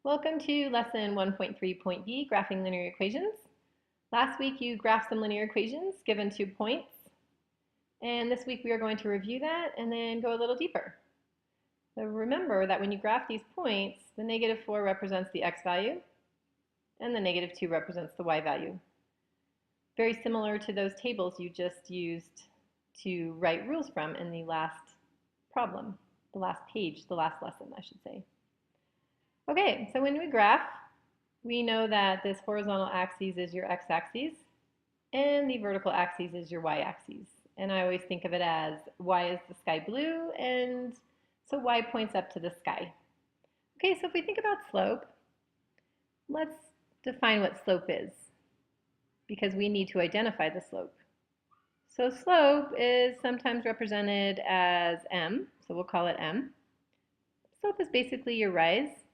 Welcome to lesson 1.3.b, graphing linear equations. Last week you graphed some linear equations given 2 points, and this week we are going to review that and then go a little deeper. So remember that when you graph these points, the -4 represents the x value and the -2 represents the y value. Very similar to those tables you just used to write rules from in the last problem, the last page, the last lesson, I should say. Okay, so when we graph, we know that this horizontal axis is your x-axis and the vertical axis is your y-axis. And I always think of it as y is the sky blue, and so y points up to the sky. Okay, so if we think about slope, let's define what slope is, because we need to identify the slope. So slope is sometimes represented as m, so we'll call it m. Slope is basically your rise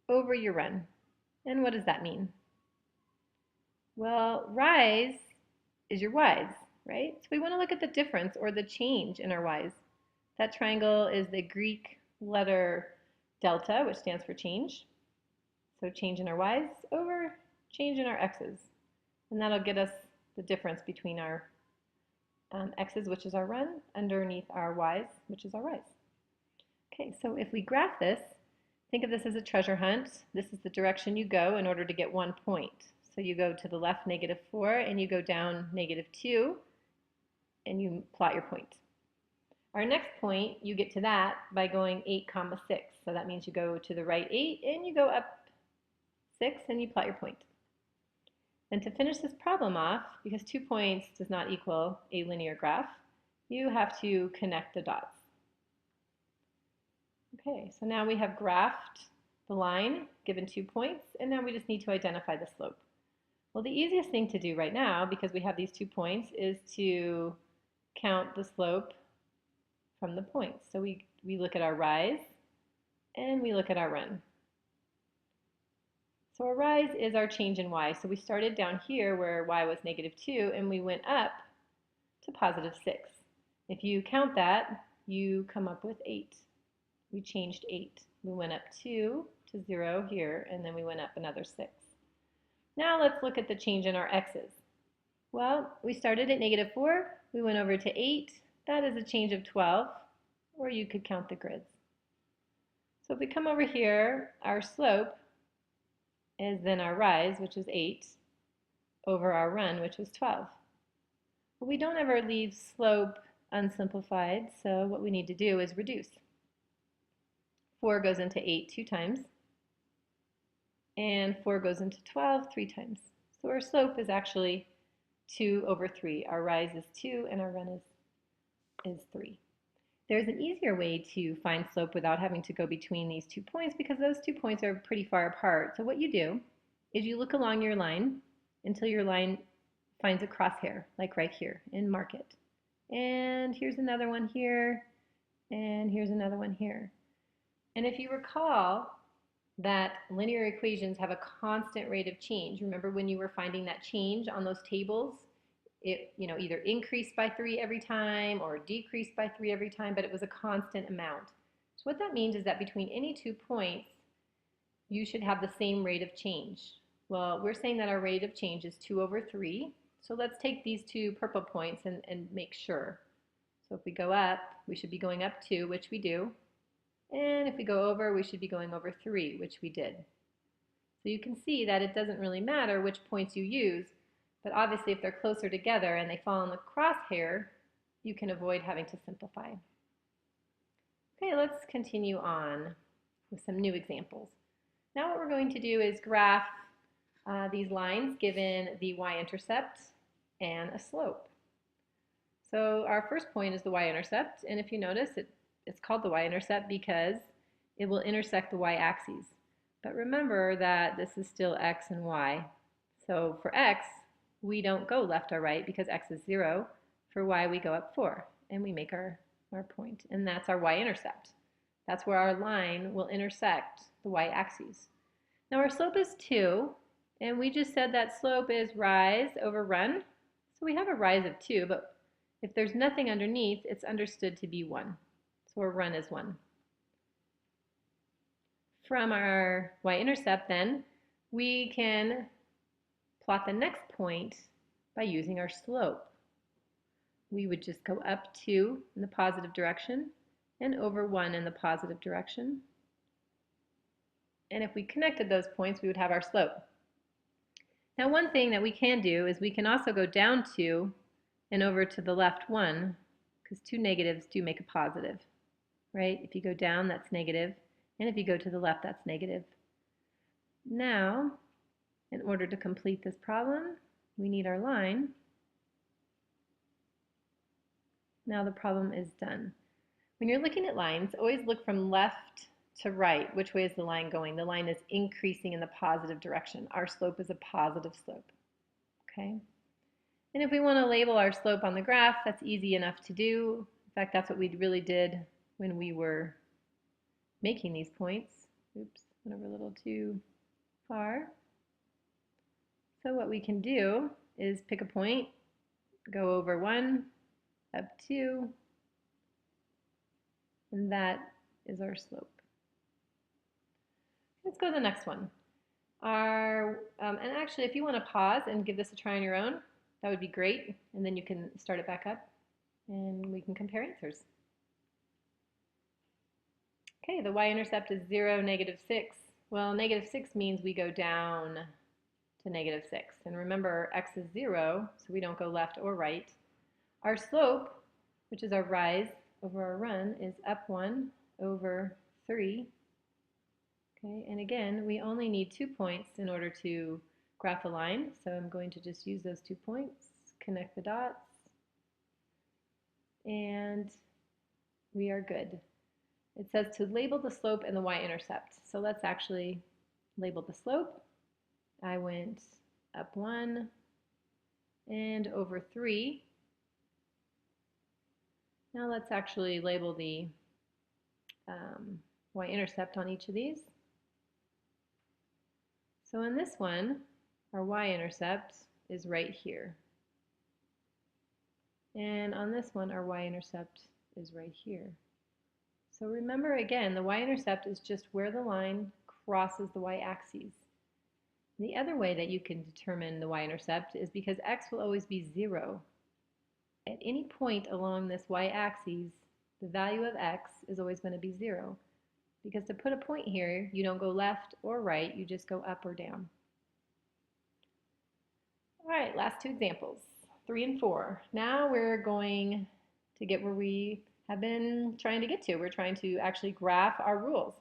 over your run. And what does that mean? Well, rise is your y's, right? So we want to look at the difference or the change in our y's. That triangle is the Greek letter delta, which stands for change. So change in our y's over change in our x's. And that'll get us the difference between our x's, which is our run, underneath our y's, which is our rise. Okay, so if we graph this, think of this as a treasure hunt. This is the direction you go in order to get 1 point. So you go to the left -4 and you go down -2 and you plot your point. Our next point, you get to that by going 8, 6. So that means you go to the right 8 and you go up 6 and you plot your point. And to finish this problem off, because 2 points does not equal a linear graph, you have to connect the dots. Okay, so now we have graphed the line given 2 points, and now we just need to identify the slope. Well, the easiest thing to do right now, because we have these 2 points, is to count the slope from the points. So we look at our rise and we look at our run. So our rise is our change in y. So we started down here where y was -2 and we went up to +6. If you count that, you come up with 8. We changed 8. We went up 2 to 0 here, and then we went up another 6. Now let's look at the change in our x's. Well, we started at -4. We went over to 8. That is a change of 12, or you could count the grids. So if we come over here, our slope is then our rise, which is 8, over our run, which was 12. But we don't ever leave slope unsimplified, so what we need to do is reduce. 4 goes into 8 2 times, and 4 goes into 12 3 times. So our slope is actually 2 over 3. Our rise is 2 and our run is 3. There's an easier way to find slope without having to go between these 2 points, because those 2 points are pretty far apart. So what you do is you look along your line until your line finds a crosshair, like right here, and mark it. And here's another one here, and here's another one here. And if you recall that linear equations have a constant rate of change, remember when you were finding that change on those tables, it either increased by 3 every time or decreased by 3 every time, but it was a constant amount. So what that means is that between any 2 points, you should have the same rate of change. Well, we're saying that our rate of change is 2 over 3. So let's take these 2 purple points and make sure. So if we go up, we should be going up 2, which we do. And if we go over, we should be going over 3, which we did. So you can see that it doesn't really matter which points you use, but obviously if they're closer together and they fall in the crosshair, you can avoid having to simplify. Okay, let's continue on with some new examples. Now what we're going to do is graph these lines given the y-intercept and a slope. So our first point is the y-intercept, and if you notice, it's called the y-intercept because it will intersect the y-axis. But remember that this is still x and y. So for x, we don't go left or right because x is 0. For y, we go up 4, and we make our point. And that's our y-intercept. That's where our line will intersect the y-axis. Now our slope is 2, and we just said that slope is rise over run. So we have a rise of 2, but if there's nothing underneath, it's understood to be 1. So our run is 1. From our y-intercept then, we can plot the next point by using our slope. We would just go up 2 in the positive direction and over 1 in the positive direction. And if we connected those points, we would have our slope. Now one thing that we can do is we can also go down 2 and over to the left 1, because 2 negatives do make a positive, right? If you go down, that's negative, and if you go to the left, that's negative. Now, in order to complete this problem, we need our line. Now the problem is done. When you're looking at lines, always look from left to right. Which way is the line going? The line is increasing in the positive direction. Our slope is a positive slope. Okay? And if we want to label our slope on the graph, that's easy enough to do. In fact, that's what we really did when we were making these points. Oops, went over a little too far. So what we can do is pick a point, go over 1, up 2, and that is our slope. Let's go to the next one. And actually, if you want to pause and give this a try on your own, that would be great, and then you can start it back up, and we can compare answers. Okay, the y-intercept is 0, -6. Well, -6 means we go down to -6. And remember, x is 0, so we don't go left or right. Our slope, which is our rise over our run, is up 1 over 3. Okay, and again, we only need 2 points in order to graph a line, so I'm going to just use those 2 points, connect the dots, and we are good. It says to label the slope and the y-intercept. So let's actually label the slope. I went up 1 and over 3. Now let's actually label the y-intercept on each of these. So in this one, our y-intercept is right here. And on this one, our y-intercept is right here. So remember again, the y-intercept is just where the line crosses the y-axis. The other way that you can determine the y-intercept is because x will always be 0. At any point along this y-axis, the value of x is always going to be 0. Because to put a point here, you don't go left or right, you just go up or down. All right, last 2 examples, 3 and 4. Now we're going to get where we have been trying to get to. We're trying to actually graph our rules.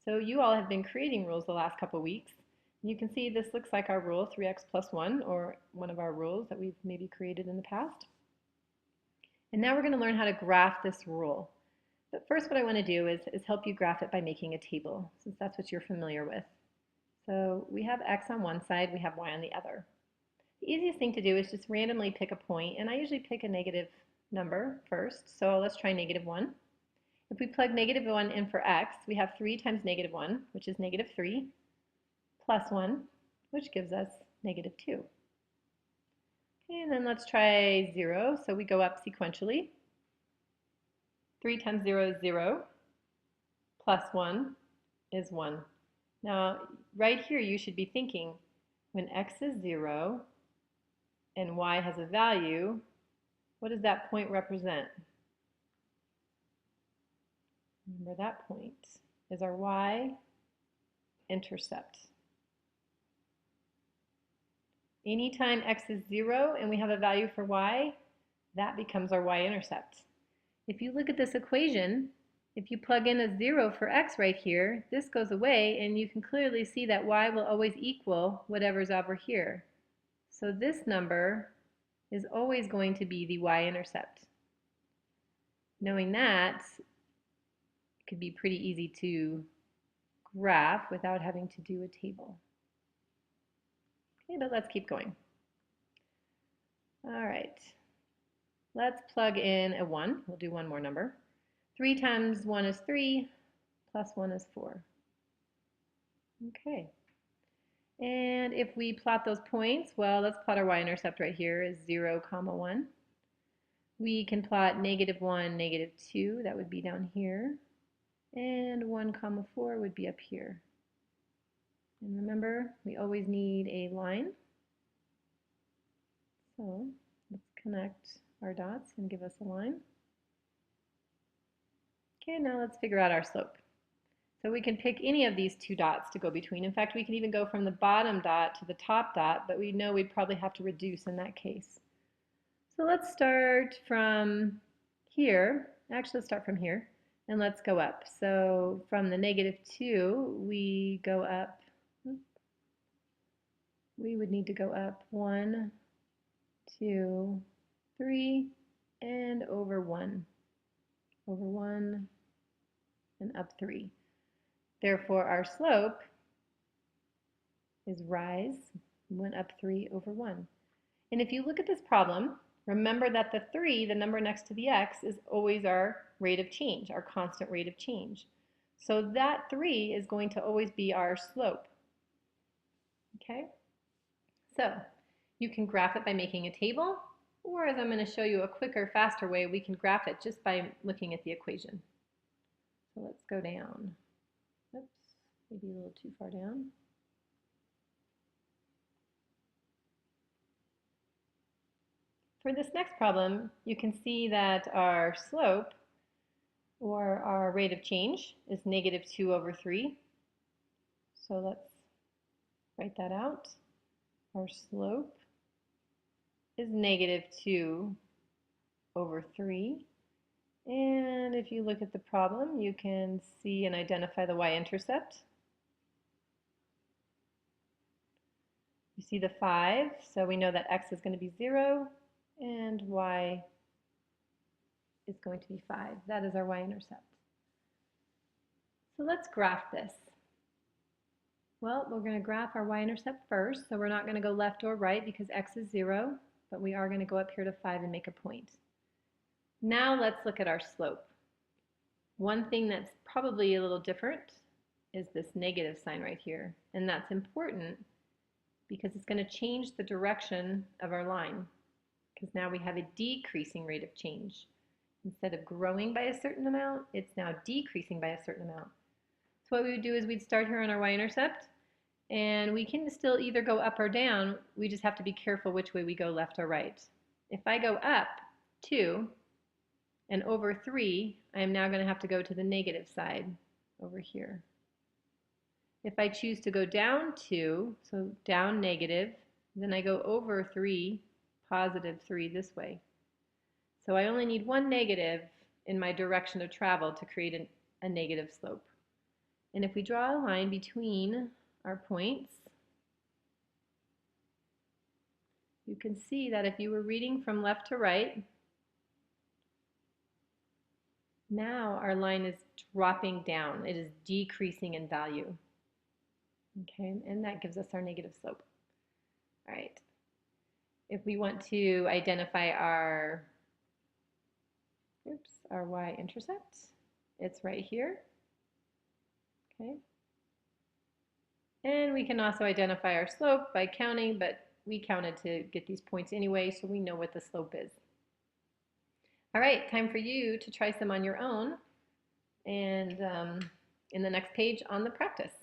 So you all have been creating rules the last couple weeks. You can see this looks like our rule, 3x plus 1, or one of our rules that we've maybe created in the past. And now we're going to learn how to graph this rule. But first what I want to do is help you graph it by making a table, since that's what you're familiar with. So we have x on one side, we have y on the other. The easiest thing to do is just randomly pick a point, and I usually pick a negative number first. So let's try -1. If we plug -1 in for x, we have 3 times -1, which is -3, plus 1, which gives us -2. And then let's try 0. So we go up sequentially. 3 times 0 is 0, plus 1 is 1. Now, right here you should be thinking, when x is 0 and y has a value, what does that point represent? Remember, that point is our y-intercept. Anytime x is 0 and we have a value for y, that becomes our y-intercept. If you look at this equation, if you plug in a 0 for x right here, this goes away, and you can clearly see that y will always equal whatever's over here. So this number is always going to be the y-intercept. Knowing that, it could be pretty easy to graph without having to do a table. Okay, but let's keep going. All right. Let's plug in a 1. We'll do one more number. 3 times 1 is 3, plus 1 is 4. Okay. And if we plot those points, well, let's plot our y-intercept right here is 0, 1. We can plot -1, -2. That would be down here. And 1, 4 would be up here. And remember, we always need a line. So let's connect our dots and give us a line. Okay, now let's figure out our slope. So we can pick any of these two dots to go between. In fact, we can even go from the bottom dot to the top dot, but we know we'd probably have to reduce in that case. So let's start from here. Actually, let's start from here, and let's go up. So from the -2, we go up. We would need to go up 1, 2, 3, and over 1. Over 1, and up 3. Therefore, our slope is rise, went up 3 over 1. And if you look at this problem, remember that the 3, the number next to the x, is always our rate of change, our constant rate of change. So that 3 is going to always be our slope. Okay? So you can graph it by making a table, or as I'm going to show you a quicker, faster way, we can graph it just by looking at the equation. So let's go down. Oops, maybe a little too far down. For this next problem, you can see that our slope, or our rate of change, is -2 over 3. So let's write that out. Our slope is -2 over 3. And if you look at the problem, you can see and identify the y-intercept. You see the 5, so we know that x is going to be 0 and y is going to be 5. That is our y-intercept. So let's graph this. Well, we're going to graph our y-intercept first, so we're not going to go left or right because x is 0, but we are going to go up here to 5 and make a point. Now let's look at our slope. One thing that's probably a little different is this negative sign right here, and that's important because it's going to change the direction of our line, because now we have a decreasing rate of change. Instead of growing by a certain amount, it's now decreasing by a certain amount. So what we would do is we'd start here on our y-intercept, and we can still either go up or down. We just have to be careful which way we go, left or right. If I go up 2 and over 3, I am now going to have to go to the negative side over here. If I choose to go down 2, so down negative, then I go over 3, positive 3 this way. So I only need one negative in my direction of travel to create a negative slope. And if we draw a line between our points, you can see that if you were reading from left to right, now our line is dropping down. It is decreasing in value. Okay, and that gives us our negative slope. All right. If we want to identify our y-intercept, it's right here. Okay. And we can also identify our slope by counting, but we counted to get these points anyway, so we know what the slope is. All right, time for you to try some on your own, and in the next page on the practice.